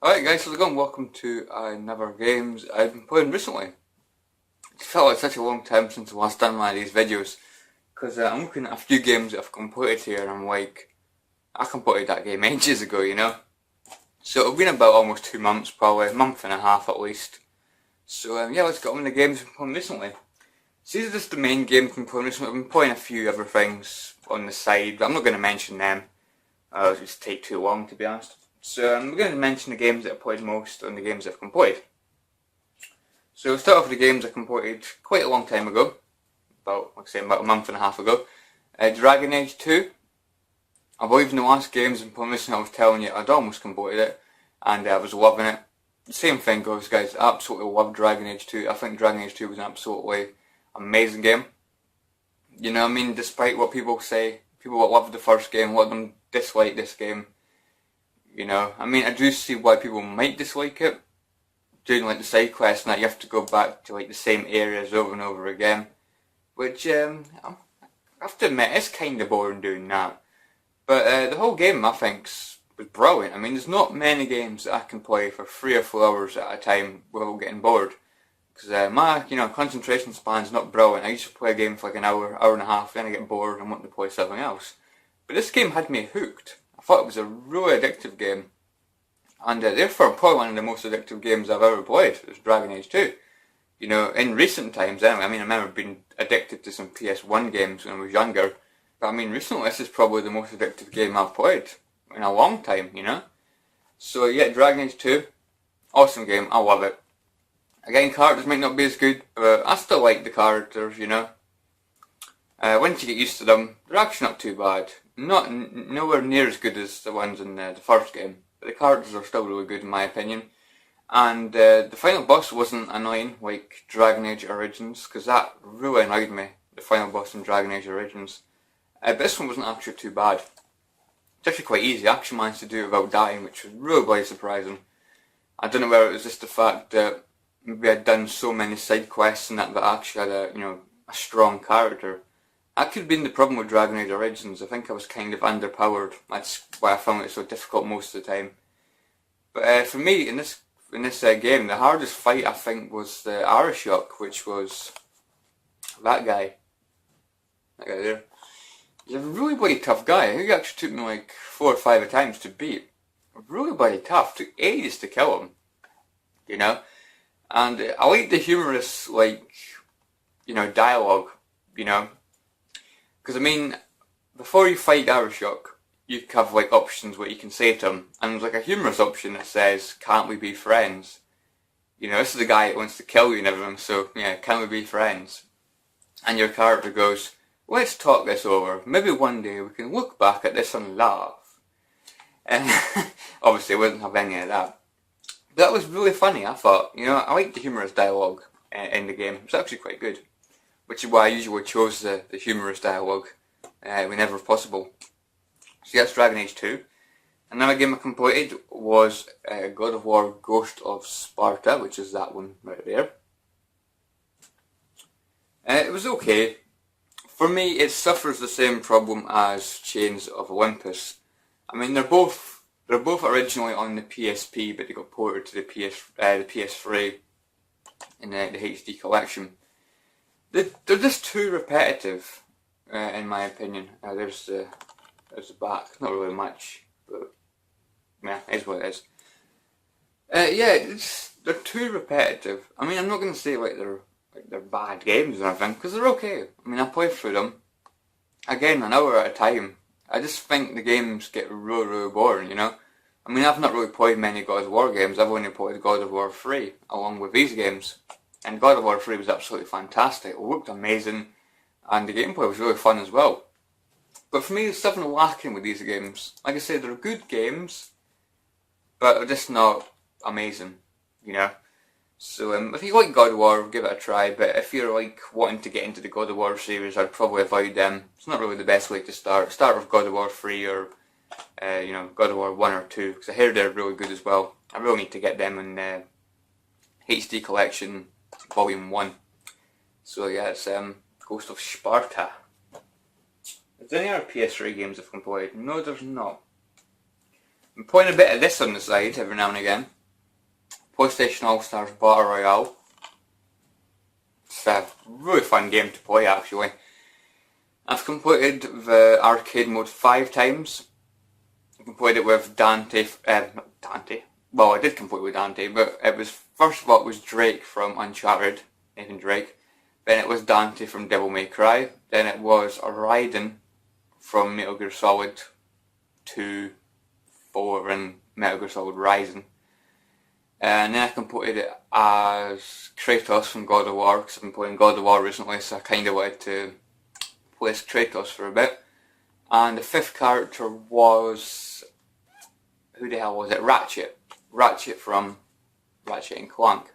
Alright guys, how's it going? Welcome to another games I've been playing recently. It felt like such a long time since I last done one of these videos, because I'm looking at a few games that I've completed here and I'm like, I completed that game ages ago, you know? So it's been about almost 2 months, probably a month and a half at least. So yeah, let's get on with the games I've been playing recently. So these are just the main games I've been playing recently. I've been playing a few other things on the side, but I'm not going to mention them. It'll just take too long, to be honest. So I'm going to mention the games that I played most and the games that I've completed. So we'll start off with the games I completed quite a long time ago, about a month and a half ago. Dragon Age 2. I believe in the last games and playing I was telling you I'd almost completed it, and I was loving it. The same thing goes, guys. I absolutely love Dragon Age 2. I think Dragon Age 2 was an absolutely amazing game. You know what I mean? Despite what people say, people that love the first game, a lot of them dislike this game. You know, I mean, I do see why people might dislike it. Doing like the side quests and that, you have to go back to like the same areas over and over again. Which, I have to admit, it's kind of boring doing that. But the whole game, I think, was brilliant. I mean, there's not many games that I can play for 3 or 4 hours at a time without getting bored. Because my, concentration span's not brilliant. I used to play a game for like an hour, hour and a half, then I get bored and want to play something else. But this game had me hooked. I thought it was a really addictive game, and therefore probably one of the most addictive games I've ever played is Dragon Age 2. You know, in recent times anyway. I mean, I remember being addicted to some PS1 games when I was younger, but I mean recently this is probably the most addictive game I've played in a long time, you know? So yeah, Dragon Age 2, awesome game, I love it. Again, characters might not be as good, but I still like the characters, you know? Once you get used to them, they're actually not too bad. Nowhere near as good as the ones in the first game, but the characters are still really good in my opinion. And the final boss wasn't annoying like Dragon Age Origins, because that really annoyed me, the final boss in Dragon Age Origins. But this one wasn't actually too bad. It's actually quite easy. I actually managed to do it without dying, which was really bloody surprising. I don't know whether it was just the fact that maybe I'd done so many side quests and that I actually had a strong character. That could have been the problem with Dragon Age Origins. I think I was kind of underpowered. That's why I found it so difficult most of the time. But for me, in this game, the hardest fight I think was the Arishok, which was that guy. That guy there. He's a really bloody tough guy. He actually took me like 4 or 5 attempts to beat. Really bloody tough. Took ages to kill him. You know? And I like the humorous, dialogue, you know? Because I mean, before you fight Arishok, you have like options what you can say to him, and there's like a humorous option that says, "Can't we be friends?" You know, this is the guy that wants to kill you and everything, so yeah, can we be friends? And your character goes, "Let's talk this over. Maybe one day we can look back at this and laugh." And obviously it wouldn't have any of that. But that was really funny, I thought. You know, I like the humorous dialogue in the game. It's actually quite good. Which is why I usually chose the humorous dialogue whenever possible. So that's Dragon Age 2. Another game I completed was God of War Ghost of Sparta, which is that one right there. It was okay. For me, it suffers the same problem as Chains of Olympus. I mean, they're both originally on the PSP, but they got ported to the PS3 in the HD collection. They're just too repetitive, in my opinion. There's the back. Not really much, but yeah, it is what it is. They're too repetitive. I mean, I'm not going to say they're bad games or anything, because they're okay. I mean, I played through them again an hour at a time. I just think the games get really, really boring. You know. I mean, I've not really played many God of War games. I've only played God of War 3 along with these games. And God of War 3 was absolutely fantastic. It looked amazing, and the gameplay was really fun as well. But for me, there's something lacking with these games. Like I said, they're good games, but they're just not amazing, you know. So if you like God of War, give it a try. But if you're like wanting to get into the God of War series, I'd probably avoid them. It's not really the best way to start. Start with God of War 3 or God of War 1 or 2, because I hear they're really good as well. I really need to get them in HD collection. Volume 1. So yeah, it's Ghost of Sparta. Is there any other PS3 games I've completed? No, there's not. I'm playing a bit of this on the side every now and again. PlayStation All-Stars Battle Royale. It's a really fun game to play actually. I've completed the arcade mode 5 times. I completed it with Dante, well, I did complete it with Dante, but it was, first of all, it was Drake from Uncharted, Nathan Drake. Then it was Dante from Devil May Cry. Then it was Raiden from Metal Gear Solid 2, 4 and Metal Gear Solid Rising. And then I completed it as Kratos from God of War, because I've been playing God of War recently, so I kind of wanted to play as Kratos for a bit. And the 5th character was, who the hell was it? Ratchet from Ratchet and Clank.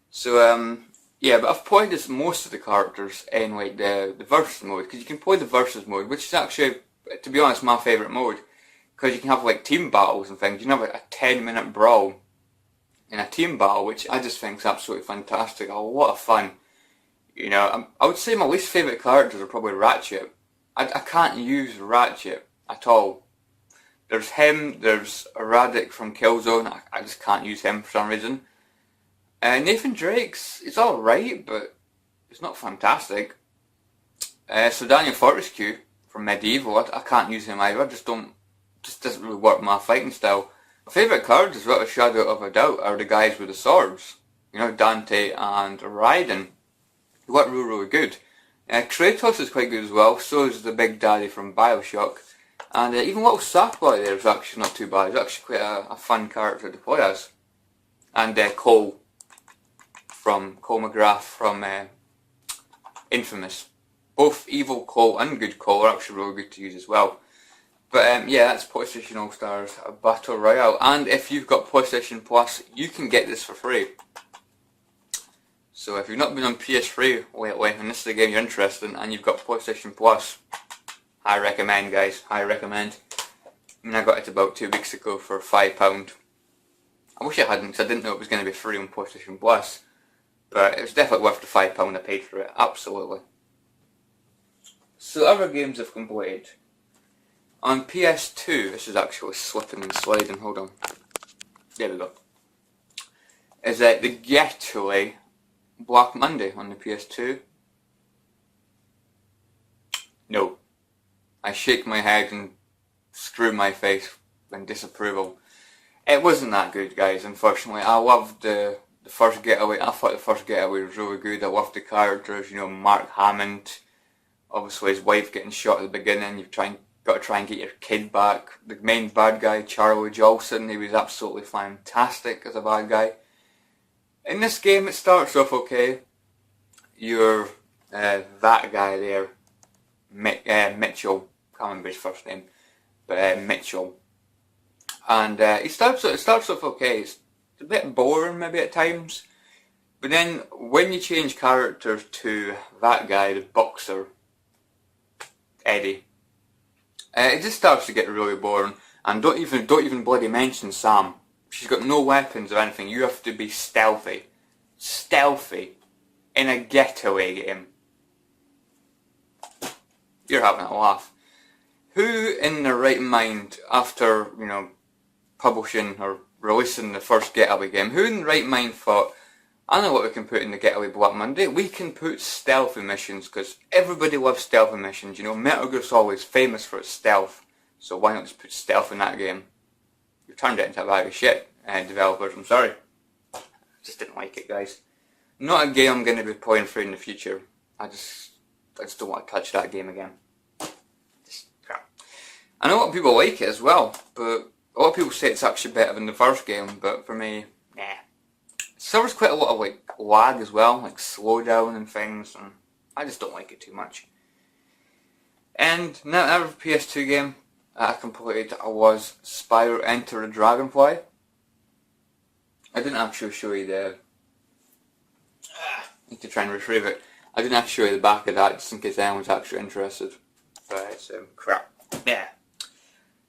So yeah, but I've played as most of the characters in like the versus mode, because you can play the versus mode, which is actually, to be honest, my favourite mode, because you can have like team battles and things. You can have like a 10-minute brawl in a team battle, which I just think is absolutely fantastic. A lot of fun. You know, I would say my least favourite characters are probably Ratchet. I can't use Ratchet at all. There's him, there's Radek from Killzone, I just can't use him for some reason. Nathan Drake's, it's alright, but it's not fantastic. So Daniel Fortescue from Medieval, I can't use him either, just doesn't really work my fighting style. My favourite cards, without a shadow of a doubt, are the guys with the swords. You know, Dante and Raiden. They work really good. Kratos is quite good as well, so is the Big Daddy from Bioshock. And even little Sackboy there is actually not too bad. He's actually quite a fun character to play as. And Cole McGrath from Infamous. Both Evil Cole and Good Cole are actually really good to use as well. But yeah, that's PlayStation All-Stars Battle Royale. And if you've got PlayStation Plus, you can get this for free. So if you've not been on PS3 lately, and this is a game you're interested in, and you've got PlayStation Plus, I recommend, guys. I recommend. I mean, I got it about 2 weeks ago for £5. I wish I hadn't, because I didn't know it was going to be free on PlayStation Plus. But it was definitely worth the £5 I paid for it. Absolutely. So other games I've completed. On PS2, this is actually slipping and sliding. Hold on. There we go. Is the Getaway Black Monday on the PS2? No. I shake my head and screw my face in disapproval. It wasn't that good, guys, unfortunately. I loved the first Getaway. I thought the first Getaway was really good. I loved the characters, you know, Mark Hammond. Obviously his wife getting shot at the beginning. You've got to try and get your kid back. The main bad guy, Charlie Jolson, he was absolutely fantastic as a bad guy. In this game it starts off okay. You're that guy there, Mitchell. I can't remember his first name, but Mitchell. And it starts off okay. It's a bit boring maybe at times, but then when you change characters to that guy, the boxer, Eddie, it just starts to get really boring. And don't even bloody mention Sam. She's got no weapons or anything. You have to be stealthy in a Getaway game. You're having a laugh. Who in their right mind, after, you know, publishing or releasing the first Getaway game, who in their right mind thought, I know what we can put in the Getaway Black Monday, we can put stealthy missions, because everybody loves stealthy missions, you know, Metal Gear Solid is famous for its stealth, so why not just put stealth in that game? You've turned it into a bag of shit, developers, I'm sorry. Just didn't like it, guys. Not a game I'm going to be playing through in the future. I just don't want to touch that game again. I know a lot of people like it as well, but a lot of people say it's actually better than the first game, but for me, nah. It suffers quite a lot of like lag as well, like slowdown and things, and I just don't like it too much. And now another PS2 game I completed was Spyro Enter the Dragonfly. I didn't actually show you the... I need to try and retrieve it. I didn't actually show you the back of that, just in case anyone's actually interested. But it's crap. Yeah.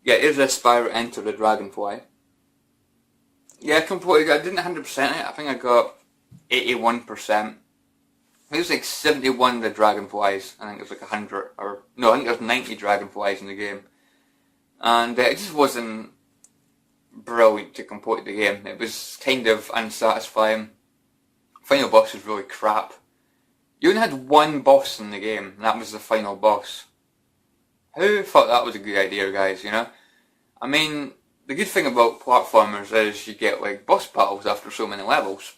Yeah, here's a Spyro Enter the Dragonfly. Yeah, completely. I didn't 100% it. I think I got 81%. It was like 71 of the dragonflies. I think it was like 100, or no, I think there's 90 dragonflies in the game. And it just wasn't brilliant to complete the game. It was kind of unsatisfying. Final boss was really crap. You only had one boss in the game, and that was the final boss. Who thought that was a good idea, guys, you know? I mean, the good thing about platformers is you get like boss battles after so many levels.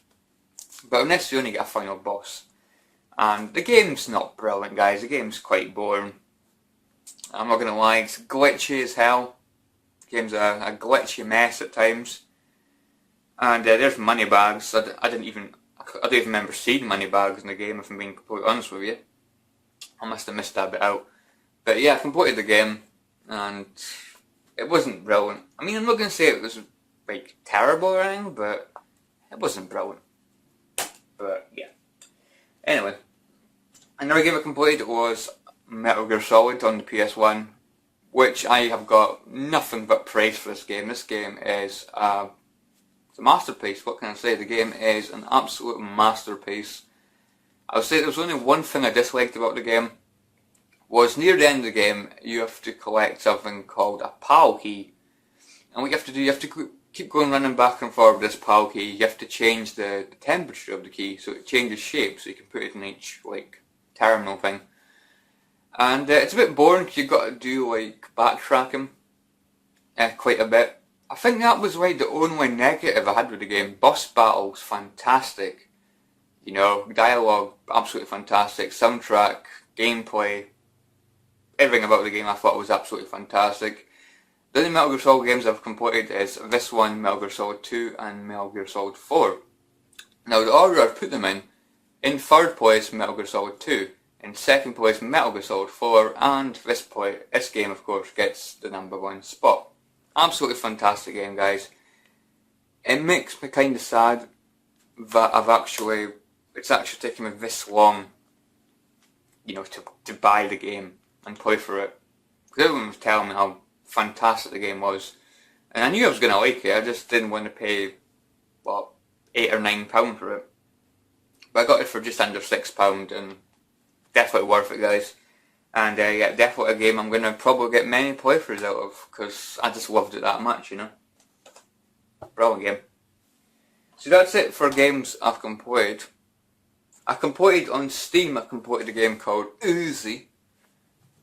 But in this you only get a final boss. And the game's not brilliant, guys. The game's quite boring. I'm not gonna lie, it's glitchy as hell. The game's a glitchy mess at times. And there's money bags. I don't even remember seeing money bags in the game, if I'm being completely honest with you. I must have missed that bit out. But yeah, I completed the game, and it wasn't brilliant. I mean, I'm not gonna say it was like terrible or anything, but it wasn't brilliant. But yeah. Anyway, another game I completed was Metal Gear Solid on the PS1, which I have got nothing but praise for this game. This game is it's a masterpiece. What can I say? The game is an absolute masterpiece. I would say there was only one thing I disliked about the game. Was near the end of the game you have to collect something called a PAL key. And what you have to do, you have to keep going running back and forward with this PAL key. You have to change the temperature of the key so it changes shape, so you can put it in each like terminal thing. And it's a bit boring because you've got to do like backtracking quite a bit. I think that was like the only negative I had with the game. Boss battles, fantastic. You know, dialogue, absolutely fantastic. Soundtrack, gameplay, everything about the game I thought was absolutely fantastic. The only Metal Gear Solid games I've completed is this one, Metal Gear Solid 2 and Metal Gear Solid 4. Now the order I've put them in third place Metal Gear Solid 2, in second place Metal Gear Solid 4, and this game of course gets the number 1 spot. Absolutely fantastic game, guys. It makes me kind of sad that it's actually taken me this long, you know, to buy the game and play for it. Because everyone was telling me how fantastic the game was, and I knew I was going to like it. I just didn't want to pay, what, £8 or £9 for it. But I got it for just under £6, and definitely worth it, guys. And yeah, definitely a game I'm going to probably get many playthroughs out of, because I just loved it that much, you know. Brilliant game. So that's it for games I've completed. I completed on Steam, I completed a game called Uzi.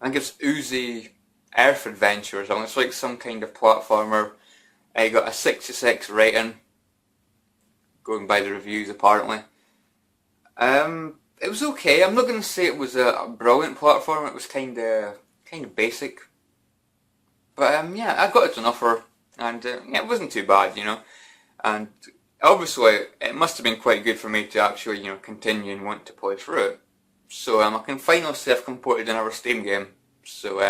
I think it's Uzi Earth Adventure or something. It's like some kind of platformer. I got a 66 rating, going by the reviews apparently. It was okay. I'm not going to say it was a brilliant platform. It was kind of basic. But yeah, I got it on offer, and yeah, it wasn't too bad, you know. And obviously, it must have been quite good for me to actually, you know, continue and want to play through it. So I can finally say I've completed another Steam game. So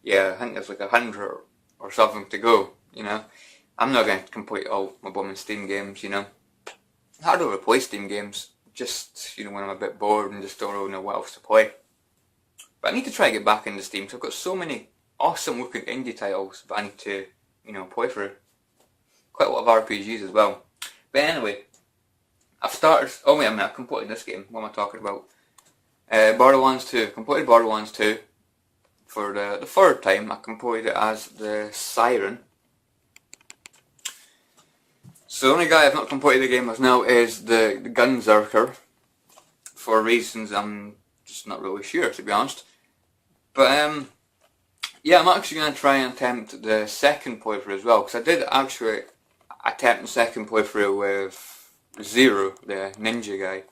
yeah, I think there's like 100 or something to go, you know. I'm not going to complete all my blooming Steam games, you know. How do I play Steam games? Just, you know, when I'm a bit bored and just don't really know what else to play. But I need to try to get back into Steam, so I've got so many awesome looking indie titles that I need to, you know, play through. Quite a lot of RPGs as well. But anyway, I've started, oh wait a minute, I completed this game. What am I talking about? Borderlands 2. Completed Borderlands 2 for the third time. I completed it as the Siren. So the only guy I've not completed the game as now is the Gunzerker, for reasons I'm just not really sure, to be honest. But yeah, I'm actually going to try and attempt the second playthrough as well, because I did actually attempt the second playthrough with Zero, the ninja guy.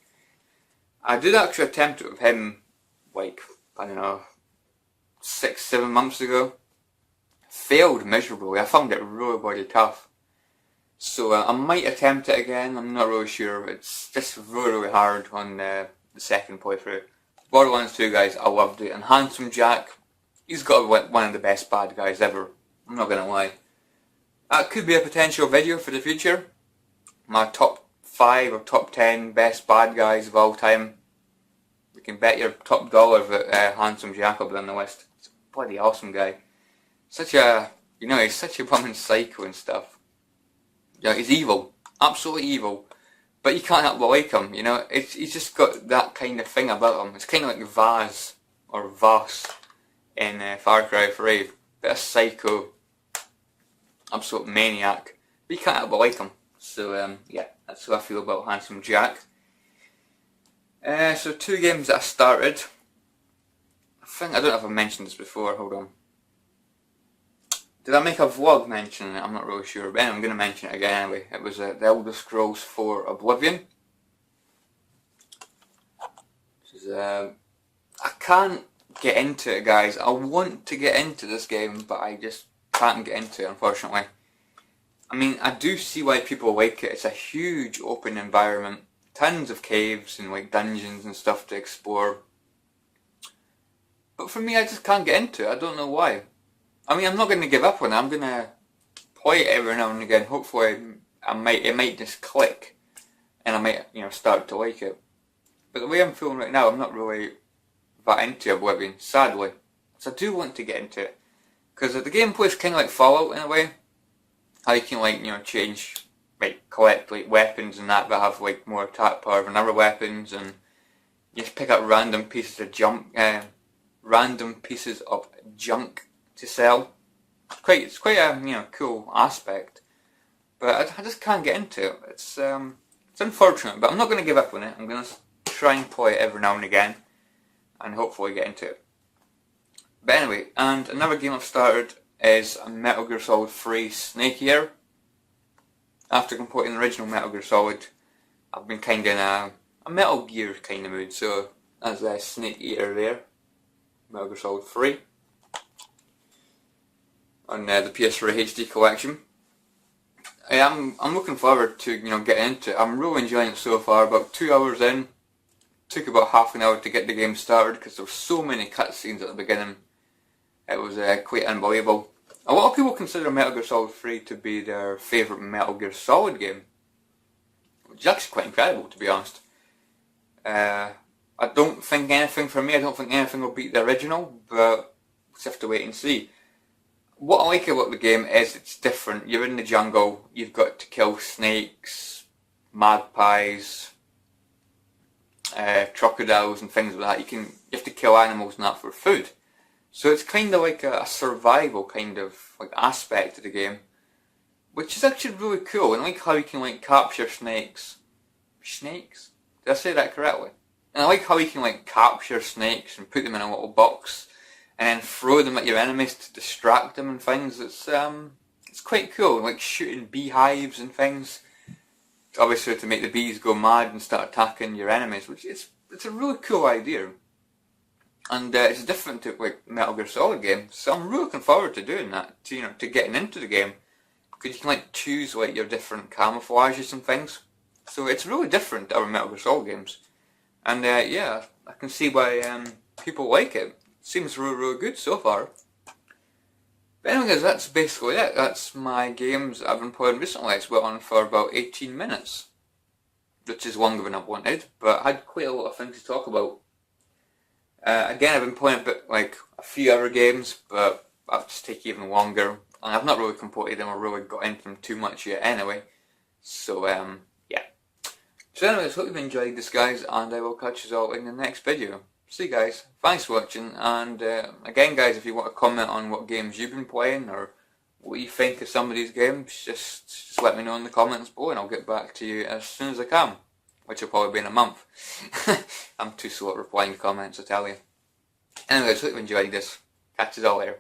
I did actually attempt it with him, like, I don't know, 6-7 months ago. Failed miserably. I found it really bloody tough. So I might attempt it again, I'm not really sure. It's just really hard on the second playthrough. Borderlands 2, guys, I loved it. And Handsome Jack, he's got to be one of the best bad guys ever. I'm not going to lie. That could be a potential video for the future. My top 5 or top 10 best bad guys of all time. You can bet your top dollar that Handsome Jack will be on the list. He's a bloody awesome guy. Such a, you know, he's such a woman psycho and stuff. Yeah, he's evil, absolutely evil, but you can't help but like him, you know. He's just got that kind of thing about him. It's kind of like Vaz, or Voss, in Far Cry 3. Bit of psycho. absolute maniac. But you can't help but like him. So yeah, that's how I feel about Handsome Jack. So 2 games that I started. I don't know if I've mentioned this before, hold on. Did I make a vlog mentioning it? I'm not really sure, but anyway, I'm going to mention it again anyway. It was The Elder Scrolls 4 Oblivion. I can't get into it, guys. I want to get into this game, but I just can't get into it, unfortunately. I mean, I do see why people like it. It's a huge open environment. Tons of caves and like dungeons and stuff to explore. But for me, I just can't get into it. I don't know why. I mean, I'm not going to give up on it. I'm going to play it every now and again. Hopefully, it might just click, and I might, start to like it. But the way I'm feeling right now, I'm not really that into Oblivion, sadly. So I do want to get into it, because the gameplay is kind of like Fallout in a way. How you can change, collect weapons and that have more attack power than other weapons, and you just pick up random pieces of junk to sell. It's quite a cool aspect, but I just can't get into it. It's unfortunate, but I'm not going to give up on it. I'm going to try and play it every now and again, and hopefully get into it. But anyway, and another game I've started is Metal Gear Solid 3 Snake Eater. After completing the original Metal Gear Solid, I've been kind of in a Metal Gear kind of mood, so that's Snake Eater there. Metal Gear Solid 3 on the PS3 HD collection. I'm looking forward to getting into it. I'm really enjoying it so far. About 2 hours in, took about half an hour to get the game started because there were so many cutscenes at the beginning. It was quite unbelievable. A lot of people consider Metal Gear Solid 3 to be their favourite Metal Gear Solid game, which is actually quite incredible, to be honest. I don't think anything for me, I don't think anything will beat the original, but we'll just have to wait and see. What I like about the game is it's different. You're in the jungle, you've got to kill snakes, magpies, crocodiles and things like that. You have to kill animals and that for food. So it's kind of like a survival kind of aspect of the game, which is actually really cool. And I like how you can capture snakes. Snakes? Did I say that correctly? And I like how you can capture snakes and put them in a little box and then throw them at your enemies to distract them and things. It's quite cool, like shooting beehives and things. Obviously to make the bees go mad and start attacking your enemies, which it's a really cool idea. And it's different to Metal Gear Solid game, so I'm really looking forward to doing that, to getting into the game, because you can choose your different camouflages and things. So it's really different to other Metal Gear Solid games, and yeah, I can see why people like it. Seems really good so far. But anyways, that's basically it. That's my games I've been playing recently. It's went on for about 18 minutes, which is longer than I wanted, but I had quite a lot of things to talk about. Again, I've been playing a few other games, but I've just taken even longer, and I've not really completed them or really got into them too much yet anyway. So yeah. So anyways, hope you've enjoyed this, guys, and I will catch you all in the next video. See you guys, thanks for watching, and again guys, if you want to comment on what games you've been playing or what you think of some of these games, just let me know in the comments below and I'll get back to you as soon as I can. Which will probably be in a month. I'm too slow at replying to comments, I tell you. Anyways, hope you enjoyed this. Catch you all later.